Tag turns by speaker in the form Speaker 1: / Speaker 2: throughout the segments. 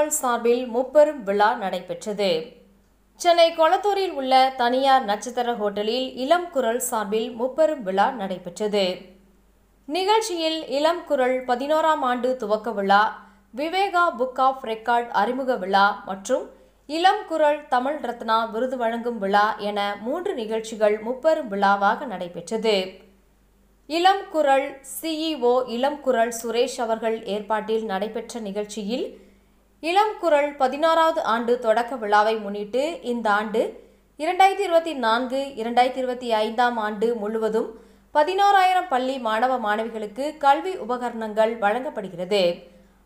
Speaker 1: குரல் சார்பில் முப்பெரும் விழா நடைபெற்றது. சென்னை கொளத்தூரில் உள்ள தனியார் நட்சத்திர ஹோட்டலில் இளம் குரல் சார்பில் முப்பெரும் விழா நடைபெற்றது. நிகழ்ச்சியில் இளம் குரல் 11ஆம் ஆண்டு துவக்க விழா, விவேகா புக் ஆஃப் ரெக்கார்ட் அறிமுக விழா மற்றும் இளம் குரல் தமிழ் ரத்னா விருது வழங்கும் விழா என 3 நிகழ்ச்சிகள் முப்பெரும் விழாவாக நடைபெற்றது. இளம் குரல் CEO இளம் குரல் சுரேஷ் அவர்கள் ஏற்பாட்டில் நடைபெற்ற நிகழ்ச்சியில் இளம் குரல் 16வது ஆண்டு தொடக்க விழாவை முன்னிட்டு இந்த ஆண்டு 2024-2025 ஆண்டு முழுவதும் 11,000 பள்ளி மாணவ மாணவிகளுக்கு கல்வி உபகரணங்கள் வழங்கப்படுகிறது.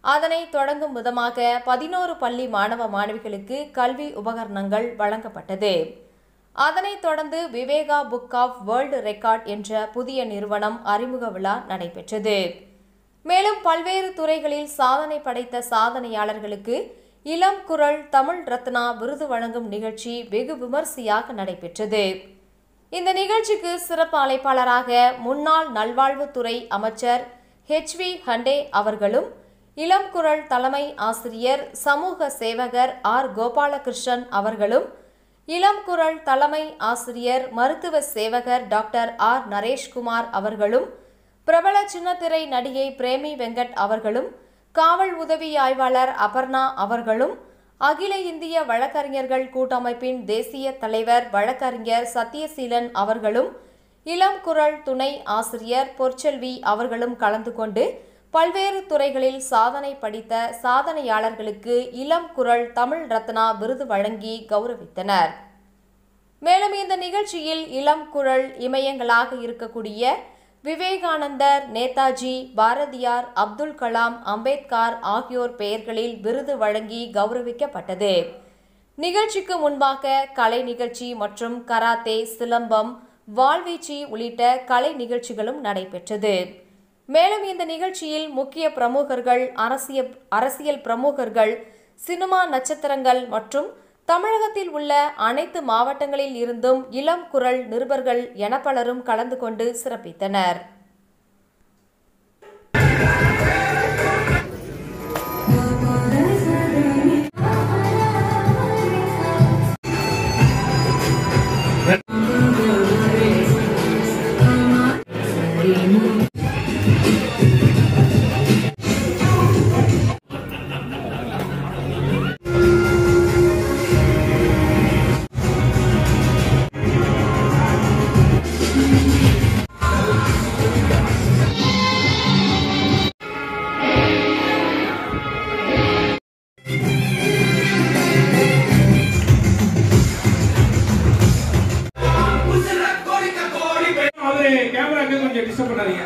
Speaker 1: அதனை தொடங்கும் விதமாக 11 பள்ளி மாணவ மாணவிகளுக்கு கல்வி உபகரணங்கள் வழங்கப்பட்டது. அதனைத் தொடர்ந்து Viveka book of world record என்ற புதிய நிறுவனம் அறிமுக விழா நடைபெற்றது. மேலும் பல்வேறு துறைகளில் சாதனை படைத்த சாதனையாளர்களுக்கு இளம் குரல் தமிழ் ரத்னா விருது வழங்கும் நிகழ்ச்சி வெகு விமரிசையாக நடைபெற்றது. இந்த நிகழ்ச்சிக்கு சிறப்பு அழைப்பாளராக முன்னாள் நல்வாழ்வுத்துறை அமைச்சர் HV ஹண்டே அவர்களும், இளம் குரல் தலைமை ஆசிரியர் சமூக சேவகர் R கோபாலகிருஷ்ணன் அவர்களும், இளம் குரல் தலைமை ஆசிரியர் மருத்துவ சேவகர் டாக்டர் R நரேஷ்குமார் அவர்களும், பிரபல சின்னத்திரை நடிகை பிரேமி வெங்கட் அவர்களும், காவல் உதவி ஆய்வாளர் அபர்ணா அவர்களும், அகில இந்திய வழக்கறிஞர்கள் கூட்டமைப்பின் தேசிய தலைவர் வழக்கறிஞர் சத்யசீலன் அவர்களும், இளம் குரல் துணை ஆசிரியர் பொற்செல்வி அவர்களும் கலந்து கொண்டு பல்வேறு துறைகளில் சாதனை படைத்த சாதனையாளர்களுக்கு இளம் குரல் தமிழ் ரத்னா விருது வழங்கி கௌரவித்தனர். மேலும் இந்த நிகழ்ச்சியில் இளம் குரல் இமயங்களாக இருக்கக்கூடிய விவேகானந்தர், நேதாஜி, பாரதியார், அப்துல் கலாம், அம்பேத்கர் ஆகியோர் பெயர்களில் விருது வழங்கி கௌரவிக்கப்பட்டது. நிகழ்ச்சிக்கு முன்பாக கலை நிகழ்ச்சி மற்றும் கராத்தே, சிலம்பம், வாள்வீச்சு உள்ளிட்ட கலை நிகழ்ச்சிகளும் நடைபெற்றது. மேலும் இந்த நிகழ்ச்சியில் முக்கிய பிரமுகர்கள், அரசியல் பிரமுகர்கள், சினிமா நட்சத்திரங்கள் மற்றும் தமிழகத்தில் உள்ள அனைத்து மாவட்டங்களில் இருந்தும் இளம் குரல் நிருபர்கள் என பலரும் கலந்து கொண்டு சிறப்பித்தனர்.
Speaker 2: கேமரா கொஞ்சம் டிஸ்டர்ப் பண்ணாதீங்க.